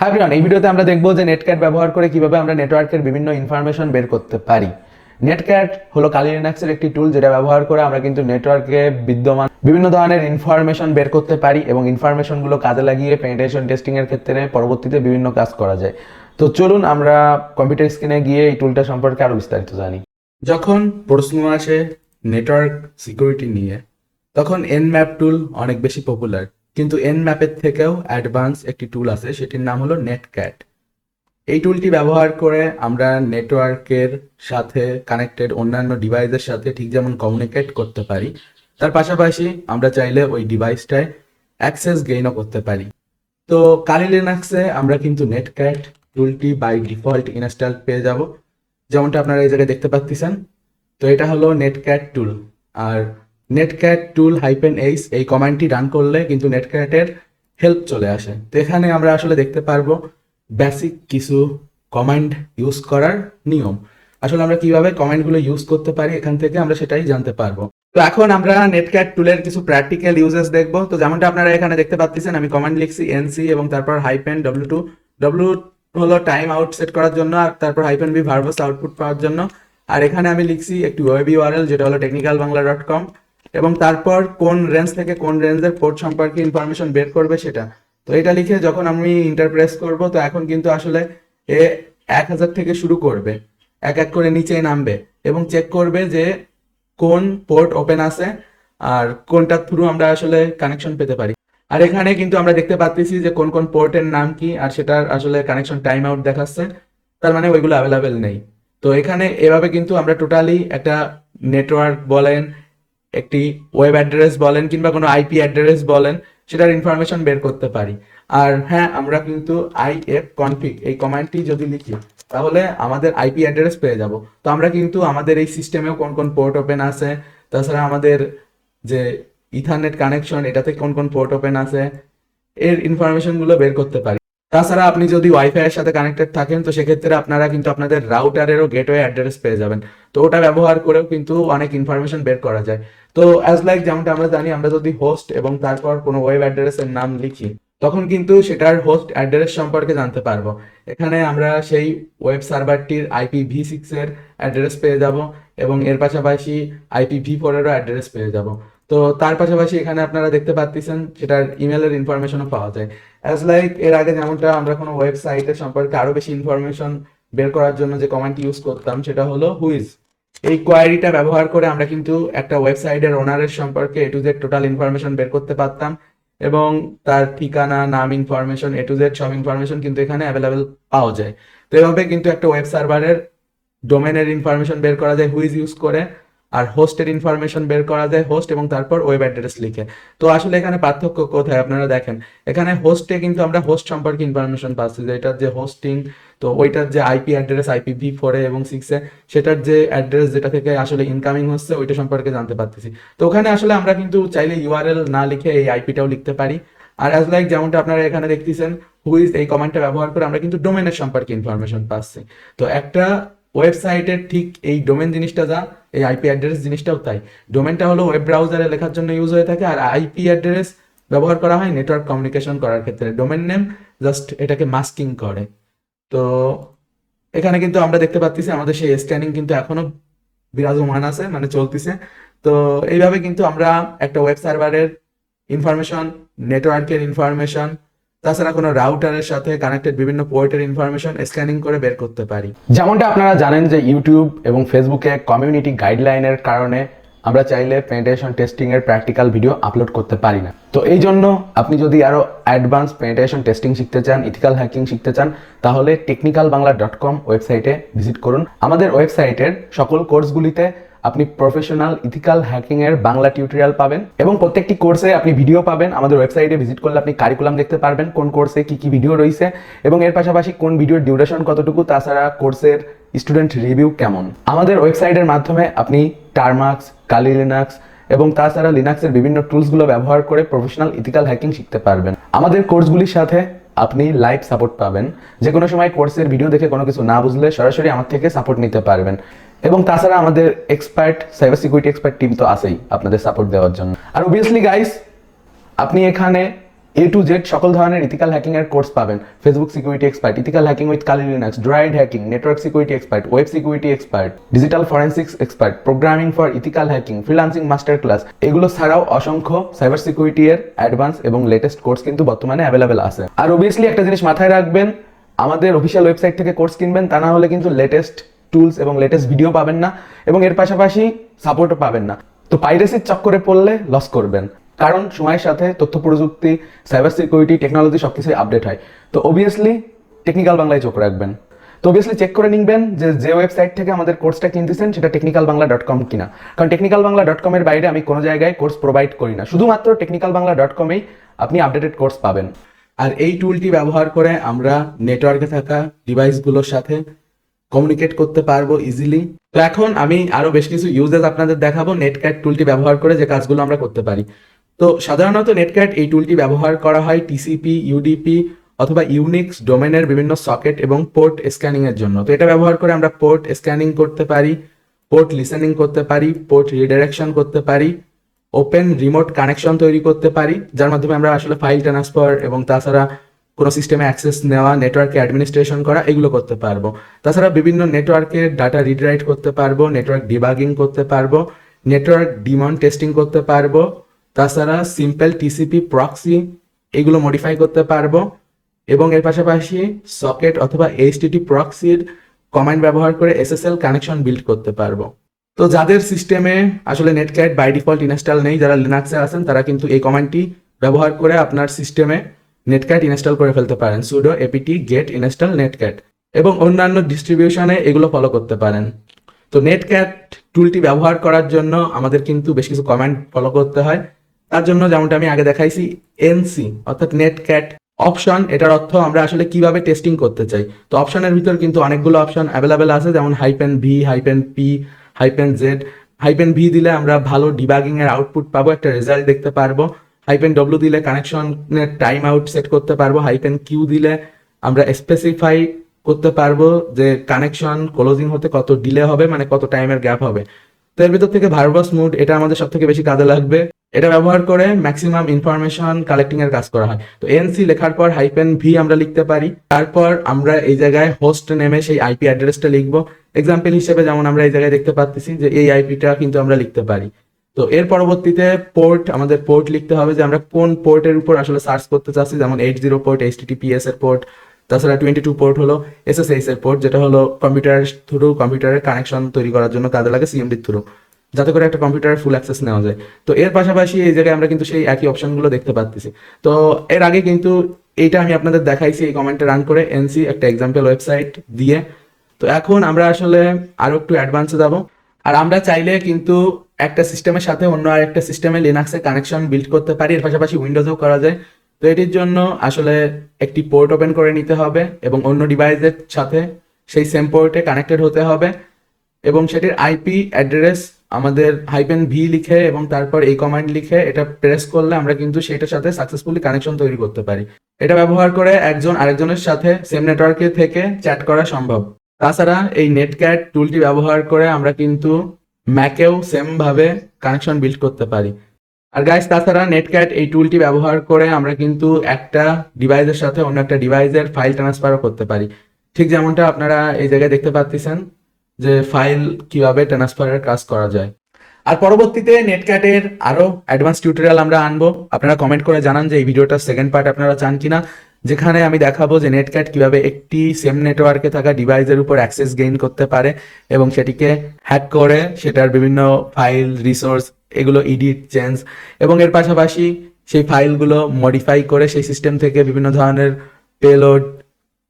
Hi everyone, এই ভিডিওতে আমরা দেখব যে নেটক্যাট ব্যবহার করে কিভাবে আমরা নেটওয়ার্কের বিভিন্ন ইনফরমেশন বের করতে পারি। নেটক্যাট হলো কালি লিনাক্সের একটি টুল, যেটা ব্যবহার করে আমরা কিন্তু নেটওয়ার্কে বিদ্যমান বিভিন্ন ধরনের ইনফরমেশন বের করতে পারি এবং ইনফরমেশনগুলো কাজে লাগিয়ে পেনিট্রেশন টেস্টিং এর ক্ষেত্রে পরবর্তীতে বিভিন্ন কাজ করা যায়। তো চলুন আমরা কম্পিউটার স্ক্রিনে গিয়ে এই টুলটা সম্পর্কে আরো বিস্তারিত জানি। যখন প্রশ্ন আসে নেটওয়ার্ক সিকিউরিটি নিয়ে, তখন এনম্যাপ টুল অনেক বেশি পপুলার, কিন্তু এনম্যাপের থেকেও অ্যাডভান্স একটি টুল আছে, সেটির নাম হলো নেটক্যাট। এই টুলটি ব্যবহার করে আমরা নেটওয়ার্কের সাথে কানেক্টেড অন্যান্য ডিভাইসের সাথে ঠিক যেমন কমিউনিকেট করতে পারি, তার পাশাপাশি আমরা চাইলে ওই ডিভাইসটায় অ্যাক্সেস গেইনও করতে পারি। তো কালি লিনাক্সে আমরা কিন্তু নেটক্যাট টুলটি বাই ডিফল্ট ইনস্টল পেয়ে যাব, যেমনটা আপনারা এই জায়গায় দেখতে পাচ্ছেন। তো এটা হলো নেটক্যাট টুল, আর নেটক্যাট টুল -h এই কমান্ডটি রান করলে কিন্তু নেটক্যাটের হেল্প চলে আসে। তো এখানে আমরা আসলে দেখতে পারবো বেসিক কিছু কমান্ড ইউজ করার নিয়ম। আসলে আমরা কিভাবে কমান্ডগুলো ইউজ করতে পারি এখান থেকে আমরা সেটাই জানতে পারবো। তো এখন আমরা নেটক্যাট টুলের কিছু প্র্যাকটিক্যাল ইউজেস দেখবো। তো যেমনটা আপনারা এখানে দেখতে পাচ্ছেন, আমি কমান্ড লিখছি nc এবং তারপর -w2। w হলো টাইম আউট সেট করার জন্য, আর তারপর -v ভার্বস আউটপুট পাওয়ার জন্য। আর এখানে আমি লিখছি একটি ওয়েব ইউআরএল, যেটা হলো technicalbangla.com, এবং তারপর কোন রেঞ্জ থেকে কোন রেঞ্জের পোর্ট সম্পর্কে ইনফরমেশন বের করবে সেটা। তো এটা লিখে যখন আমি ইন্টারপ্রেস করব, তো এখন কিন্তু আসলে এ 1000 থেকে শুরু করবে, এক এক করে নিচে নামবে এবং চেক করবে যে কোন পোর্ট ওপেন আছে আর কোনটা থ্রু আমরা আসলে কানেকশন পেতে পারি। আর এখানে কিন্তু আমরা দেখতে পাচ্ছি যে কোন কোন পোর্টের নাম কি, আর সেটার আসলে কানেকশন টাইম আউট দেখাচ্ছে, তার মানে ওইগুলো অ্যাভেলেবেল নেই। তো এখানে এভাবে কিন্তু আমরা টোটালি একটা নেটওয়ার্ক বলেন, একটি ওয়েব অ্যাড্রেস বলেন, কিংবা কোনো আইপি অ্যাড্রেস বলেন, সেটার ইনফরমেশন বের করতে পারি। আর হ্যাঁ, আমরা কিন্তু ifconfig এই কমান্ডটি যদি লিখি, তাহলে আমাদের আইপি অ্যাড্রেস পেয়ে যাব। তো আমরা কিন্তু আমাদের এই সিস্টেমেও কোন কোন পোর্ট ওপেন আছে, তাছাড়া আমাদের যে ইথারনেট কানেকশন এটাতে কোন কোন পোর্ট ওপেন আছে, এর ইনফরমেশনগুলো বের করতে পারি। তাছাড়া আপনি যদি ওয়াইফাই এর সাথে কানেক্টেড থাকেন, তো সেক্ষেত্রে আপনারা কিন্তু আপনাদের রাউটারেরও গেটওয়ে অ্যাড্রেস পেয়ে যাবেন। তো ওটা ব্যবহার করেও কিন্তু অনেক ইনফরমেশন বের করা যায়। তো অ্যাজ লাইক যেমনটা আমরা জানি, আমরা যদি হোস্ট এবং তারপর কোনো ওয়েব অ্যাড্রেসের নাম লিখি, তখন কিন্তু সেটার হোস্ট অ্যাড্রেস সম্পর্কে জানতে পারবো। এখানে আমরা সেই ওয়েব সার্ভারটির IPv6 এর অ্যাড্রেস পেয়ে যাব এবং এর পাশাপাশি IPv4 এরও অ্যাড্রেস পেয়ে যাব। তো তার পাশাপাশি এখানে আপনারা দেখতে পাচ্ছেন সেটার ইমেলের ইনফরমেশনও পাওয়া যায়। অ্যাজ লাইক এর আগে যেমনটা আমরা কোনো ওয়েবসাইটের সম্পর্কে আরো বেশি ইনফরমেশন বের করার জন্য যে কমান্ডটি ইউজ করতাম, সেটা হলো হুইজ। এই কোয়ারিটা ব্যবহার করে আমরা কিন্তু একটা ওয়েবসাইটের ওনারের সম্পর্কে A to Z total information বের করতে পারতাম, এবং তার ঠিকানা, নাম, ইনফরমেশন A to Z সব ইনফরমেশন কিন্তু এখানে অ্যাভেলেবেল পাওয়া যায়। তো এভাবে কিন্তু একটা ওয়েব সার্ভারের ডোমেনের ইনফরমেশন বের করা যায় হুইজ ইউজ করে, আর হোস্টের ইনফরমেশন বের করা যায় হোস্ট এবং তারপর ওয়েব অ্যাড্রেস লিখে। তো আসলে এখানে পার্থক্য কোথায় আপনারা দেখেন, এখানে হোস্টে কিন্তু আমরা হোস্ট সম্পর্কে ইনফরমেশন পাচ্ছি, যে এটার যে হোস্টিং, তো ওইটার যে আইপি অ্যাড্রেস IPv4 এবং 6 সেটার যে অ্যাড্রেস যেটা থেকে আসলে ইনকামিং হচ্ছে ওইটা সম্পর্কে জানতে পারতেছি। তো ওখানে আসলে আমরা কিন্তু চাইলে ইউআরএল না লিখে এই আইপিটাও লিখতে পারি। আর অ্যাজ লাইক যেমনটা আপনারা এখানে দেখতেছেন, হুইজ এই কমান্ডটা ব্যবহার করে আমরা কিন্তু ডোমেনের সম্পর্কে ইনফরমেশন পাচ্ছি। তো একটা ওয়েবসাইটের ঠিক এই ডোমেন জিনিসটা যা, এই আইপি অ্যাড্রেস জিনিসটাও তাই। ডোমেনটা হলো ওয়েব ব্রাউজারে লেখার জন্য ইউজ হয়ে থাকে, আর আইপি অ্যাড্রেস ব্যবহার করা হয় নেটওয়ার্ক কমিউনিকেশন করার ক্ষেত্রে। ডোমেন নেম জাস্ট এটাকে মাস্কিং করে। তো এখানে কিন্তু আমরা দেখতে পাচ্ছি আমাদের সেই স্ক্যানিং কিন্তু এখনো বিরাজমান আছে, মানে চলতেছে। তো এইভাবে কিন্তু আমরা একটা ওয়েব সার্ভারের ইনফরমেশন, নেটওয়ার্কের ইনফরমেশন, তাছাড়া কোনো রাউটারের সাথে কানেক্টেড বিভিন্ন পোর্টের ইনফরমেশন স্ক্যানিং করে বের করতে পারি। যেমনটা আপনারা জানেন যে ইউটিউব এবং ফেসবুকে কমিউনিটি গাইডলাইনের কারণে আমরা চাইলে পেনিট্রেশন টেস্টিং এর প্র্যাকটিক্যাল ভিডিও আপলোড করতে পারি না। তো এই জন্য আপনি যদি আরো অ্যাডভান্স পেনিট্রেশন টেস্টিং শিখতে চান, ইথিক্যাল হ্যাকিং শিখতে চান, তাহলে technicalbangla.com ওয়েবসাইটে ভিজিট করুন। আমাদের ওয়েবসাইটের সকল কোর্সগুলিতে আপনি প্রফেশনাল ইথিক্যাল হ্যাকিং এর বাংলা টিউটোরিয়াল পাবেন, এবং প্রত্যেকটি কোর্সে আপনি ভিডিও পাবেন। আমাদের ওয়েবসাইটে ভিজিট করলে আপনি কারিকুলাম দেখতে পারবেন, কোন কোর্সে কি কি ভিডিও রয়েছে এবং এর পাশাপাশি কোন ভিডিওর ডিউরেশন কতটুকু, তাছাড়া কোর্সের স্টুডেন্ট রিভিউ কেমন। আমাদের ওয়েবসাইটের মাধ্যমে আপনি টারমাক্স, কালি লিনাক্স এবং তাছাড়া লিনাক্সের বিভিন্ন টুলসগুলো ব্যবহার করে প্রফেশনাল ইথিক্যাল হ্যাকিং শিখতে পারবেন। আমাদের কোর্সগুলির সাথে আপনি লাইভ সাপোর্ট পাবেন, যে কোনো সময় কোর্সের ভিডিও দেখে কোনো কিছু না বুঝলে সরাসরি আমার থেকে সাপোর্ট নিতে পারবেন। এবং তাছাড়া আমাদের expert cyber security expert team তো আছেই আপনাদের সাপোর্ট দেওয়ার জন্য। আর অবভিয়াসলি গাইস, আপনি এখানে A to Z সকল ধরনের ইথিক্যাল হ্যাকিং এর কোর্স পাবেন। Facebook security expert, ethical hacking with Kali Linux, droid hacking, network security expert, web security expert, digital forensics expert, programming for ethical hacking, freelancing master class, এগুলো ছাড়াও অসংখ্য cyber security এর advance এবং latest course কিন্তু বর্তমানে available আছে। আর obviously একটা জিনিস মাথায় রাখবেন, আমাদের অফিসিয়াল ওয়েবসাইট থেকে কোর্স কিনবেন, তা না হলে কিন্তু লেটেস্ট টুলস এবং লেটেস্ট ভিডিও পাবেন না এবং এর পাশাপাশি সাপোর্টও পাবেন না। তো পাইরেসির চক্করে পড়লে লস করবেন, কারণ সময়ের সাথে তথ্য প্রযুক্তি, সাইবার সিকিউরিটি, টেকনোলজি সবকিছুই আপডেট হয়। তো অবভিয়াসলি টেকনিক্যাল বাংলায় চোখ রাখবেন। তো অবভিয়াসলি চেক করে নিবেন যে ওয়েবসাইট থেকে আমাদের কোর্সটা কিনতেছেন সেটা technicalbangla.com কিনা, কারণ technicalbangla.com এর বাইরে আমি কোনো জায়গায় কোর্স প্রোভাইড করি না, শুধুমাত্র technicalbangla.com-এই আপনি আপডেটেড কোর্স পাবেন। আর এই টুলটি ব্যবহার করে আমরা নেটওয়ার্কে থাকা ডিভাইসগুলোর সাথে কমিউনিকেট করতে পারবো ইজিলি। তো এখন আমি আরো বেশ কিছু ইউজেস আপনাদের দেখাবো নেটক্যাট টুলটি ব্যবহার করে যে কাজগুলো আমরা করতে পারি। তো সাধারণত নেটক্যাট এই টুলটি ব্যবহার করা হয় টিসিপি, ইউডিপি অথবা ইউনিক্স ডোমেনের বিভিন্ন সকেট এবং পোর্ট স্ক্যানিং এর জন্য। তো এটা ব্যবহার করে আমরা পোর্ট স্ক্যানিং করতে পারি, পোর্ট লিসেনিং করতে পারি, পোর্ট রিডাইরেকশন করতে পারি, ওপেন রিমোট কানেকশন তৈরি করতে পারি, যার মাধ্যমে আমরা আসলে ফাইল ট্রান্সফার এবং তাছাড়া কোনো সিস্টেমে অ্যাক্সেস নেওয়া, নেটওয়ার্কে অ্যাডমিনিস্ট্রেশন করা, এগুলো করতে পারবো। তাছাড়া বিভিন্ন নেটওয়ার্কের ডাটা রিড রাইট করতে পারবো, নেটওয়ার্ক ডিবাগিং করতে পারবো, নেটওয়ার্ক ডিমন টেস্টিং করতে পারবো, তাছাড়া সিম্পল টিসিপি প্রক্সি এগুলো মডিফাই করতে পারবো এবং এর পাশাপাশি সকেট অথবা এইচটিটি প্রক্সির কমান্ড ব্যবহার করে এসএসএল কানেকশন বিল্ড করতে পারবো। তো যাদের সিস্টেমে আসলে নেটক্যাট বাই ডিফল্ট ইনস্টল নেই, যারা লিনাক্সে আছেন, তারা কিন্তু এই কমান্ডটি ব্যবহার করে আপনার সিস্টেমে নেটক্যাট ইনস্টল করে ফেলতে পারেন, সুডো এপিটি গেট ইনস্টল নেটক্যাট, এবং অন্যান্য ডিস্ট্রিবিউশনে এগুলো ফলো করতে পারেন। তো নেটক্যাট টুলটি ব্যবহার করার জন্য আমাদের কিন্তু বেশ কিছু কমান্ড ফলো করতে হয়। তার জন্য যেমনটা আমি আগে দেখাইছি, এনসি অর্থাৎ নেটক্যাট অপশন, এটার অর্থ আমরা আসলে কিভাবে টেস্টিং করতে চাই। তো অপশনের ভিতর কিন্তু অনেকগুলো অপশন অ্যাভেলেবেল আছে, যেমন -v, -p, -z। -v দিলে আমরা ভালো ডিবাগিং এর আউটপুট পাবো, একটা রেজাল্ট দেখতে পারবো। -w দিলে কানেকশনের টাইম আউট সেট করতে পারবো। -q দিলে আমরা স্পেসিফাই করতে পারবো যে কানেকশন ক্লোজিং হতে কত ডিলে হবে, মানে কত টাইমের গ্যাপ হবে। তো এর ভিতর থেকে ভার্বাস মুড, এটা আমাদের সব থেকে বেশি কাজে লাগবে। এটা ব্যবহার করে ম্যাক্সিমাম ইনফরমেশন কালেক্টিং এর কাজ করা হয়। তো এনসি লেখার পর -v আমরা লিখতে পারি, তারপর আমরা এই জায়গায় হোস্ট নেমে সেই আইপি অ্যাড্রেসটা লিখবো। এক্সাম্পল হিসেবে যেমন আমরা এই জায়গায় দেখতে পাচ্ছি যে এই আইপিটা কিন্তু আমরা লিখতে পারি। তো এর পরবর্তীতে পোর্ট, আমাদের পোর্ট লিখতে হবে যে আমরা কোন পোর্টের উপর আসলে সার্চ করতে চাচ্ছি, যেমন 80 পোর্ট HTTPS এর পোর্ট, তাছাড়া 22 পোর্ট হলো SSH এর পোর্ট, যেটা হলো কম্পিউটারের থ্রু কম্পিউটারের কানেকশন তৈরি করার জন্য কাজে লাগে CMD থ্রু, যাতে করে একটা কম্পিউটারের ফুল অ্যাক্সেস নেওয়া যায়। তো এর পাশাপাশি এই জায়গায় আমরা কিন্তু সেই একই অপশনগুলো দেখতে পাচ্ছি। তো এর আগে কিন্তু এইটা আমি আপনাদের দেখাইছি এই কমেন্টে রান করে এনসি একটা এক্সাম্পল ওয়েবসাইট দিয়ে। তো এখন আমরা আসলে আরো একটু অ্যাডভান্সে যাব, আর আমরা চাইলে কিন্তু একটা সিস্টেমের সাথে অন্য আরেকটা সিস্টেমে লিনাক্সে কানেকশন বিল্ড করতে পারি, এর পাশাপাশি উইন্ডোজেও করা যায়। তো এটির জন্য আসলে একটি পোর্ট ওপেন করে নিতে হবে এবং অন্য ডিভাইসের সাথে সেই সেম পোর্টে কানেক্টেড হতে হবে এবং সেটির আইপি অ্যাড্রেস আমাদের -v লিখে এবং তারপর এই কমান্ড লিখে এটা প্রেস করলে আমরা কিন্তু সেটার সাথে সাকসেসফুলি কানেকশন তৈরি করতে পারি। এটা ব্যবহার করে একজন আরেকজনের সাথে সেম নেটওয়ার্কে থেকে চ্যাট করা সম্ভব। তাছাড়া এই নেটক্যাট টুলটি ব্যবহার করে আমরা কিন্তু ম্যাকেও সেম ভাবে কানেকশন বিল্ড করতে পারি। আর গাইস, তাছাড়া নেটক্যাট এই টুলটি ব্যবহার করে আমরা কিন্তু একটা ডিভাইসের সাথে অন্য একটা ডিভাইসের ফাইল ট্রান্সফারও করতে পারি, ঠিক যেমনটা আপনারা এই জায়গায় দেখতে পাচ্ছেন যে ফাইল কিভাবে ট্রান্সফারের কাজ করা যায়। আর পরবর্তীতে নেটক্যাটের আরো অ্যাডভান্স টিউটোরিয়াল আমরা আনবো। আপনারা কমেন্ট করে জানান যে এই ভিডিওটার সেকেন্ড পার্ট আপনারা চান কিনা, যেখানে আমি দেখাবো যে নেটক্যাট কিভাবে একটি সেম নেটওয়ার্কে থাকা ডিভাইসের উপর অ্যাক্সেস গেইন করতে পারে এবং সেটিকে হ্যাক করে সেটার বিভিন্ন ফাইল, রিসোর্স এগুলো এডিট, চেঞ্জ এবং এর পাশাপাশি সেই ফাইলগুলো মডিফাই করে সেই সিস্টেম থেকে বিভিন্ন ধরনের পেলোড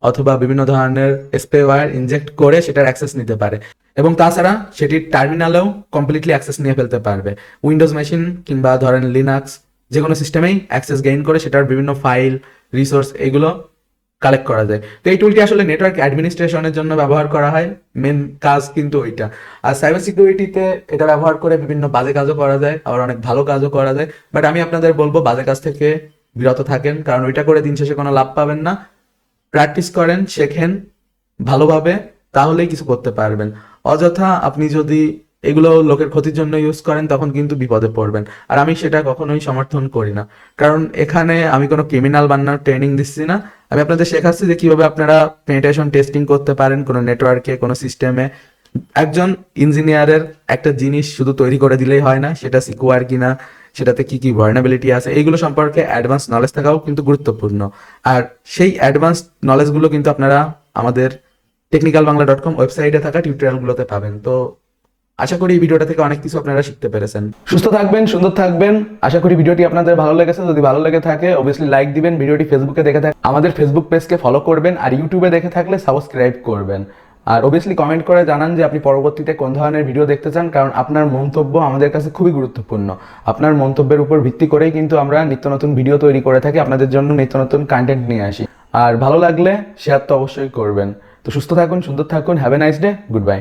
অথবা বিভিন্ন ধরনের স্পেওয়্যার ইনজেক্ট করে সেটার অ্যাক্সেস নিতে পারে এবং তাছাড়া সেটির টার্মিনালেও কমপ্লিটলি অ্যাক্সেস নিয়ে ফেলতে পারবে। উইন্ডোজ মেশিন কিংবা ধরেন লিনাক্স যে কোনো সিস্টেমেই অ্যাক্সেস গেইন করে সেটার বিভিন্ন ফাইল, রিসোর্স এগুলো কালেক্ট করা যায়। তো এই টুলটি আসলে নেটওয়ার্ক অ্যাডমিনিস্ট্রেশনের জন্য ব্যবহার করা হয়, মেন কাজ কিন্তু ওইটা। আর সাইবার সিকিউরিটিতে এটা ব্যবহার করে বিভিন্ন বাজে কাজও করা যায়, আবার অনেক ভালো কাজও করা যায়। বাট আমি আপনাদের বলবো বাজে কাজ থেকে বিরত থাকেন, কারণ ওইটা করে দিন শেষে কোনো লাভ পাবেন না। প্র্যাকটিস করেন, শেখেন ভালোভাবে, তাহলেই কিছু করতে পারবেন। অযথা আপনি যদি এগুলো লোকের ক্ষতির জন্য ইউজ করেন, তখন কিন্তু বিপদে পড়বেন। আর আমি সেটা কখনোই সমর্থন করি না, কারণ এখানে আমি কোনো ক্রিমিনাল বানানোর ট্রেনিং দিচ্ছি না। আমি আপনাদের শেখাচ্ছি যে কিভাবে আপনারা পেনিট্রেশন টেস্টিং করতে পারেন কোনো নেটওয়ার্কে, কোনো সিস্টেমে। একজন ইঞ্জিনিয়ারের একটা জিনিস শুধু তৈরি করে দিলেই হয় না, সেটা সিকিউর কিনা, সেটাতে কি কি ভার্নাবিলিটি আছে, এইগুলো সম্পর্কে অ্যাডভান্স নলেজ থাকাও কিন্তু গুরুত্বপূর্ণ। আর সেই অ্যাডভান্স নলেজগুলো কিন্তু আপনারা আমাদের technicalbangla.com ওয়েবসাইটে থাকা টিউটোরিয়ালগুলোতে পাবেন। তো আশা করি এই ভিডিওটা থেকে অনেক কিছু আপনারা শিখতে পেরেছেন। সুস্থ থাকবেন, সুন্দর থাকবেন। আশা করি ভিডিওটি আপনাদের ভালো লেগেছে। যদি ভালো লেগে থাকে অবভিয়াসলি লাইক দিবেন। ভিডিওটি ফেসবুকে দেখে থাকলে আমাদের ফেসবুক পেজকে ফলো করবেন, আর ইউটিউবে দেখে থাকলে সাবস্ক্রাইব করবেন। আর অবভিয়াসলি কমেন্ট করে জানান যে আপনি পরবর্তীতে কোন ধরনের ভিডিও দেখতে চান, কারণ আপনার মন্তব্য আমাদের কাছে খুবই গুরুত্বপূর্ণ। আপনার মন্তব্যের উপর ভিত্তি করেই কিন্তু আমরা নিত্য নতুন ভিডিও তৈরি করে থাকি, আপনাদের জন্য নিত্য নতুন কন্টেন্ট নিয়ে আসি। আর ভালো লাগলে শেয়ার তো অবশ্যই করবেন। তো সুস্থ থাকুন, সুন্দর থাকুন। Have a nice day. Good bye.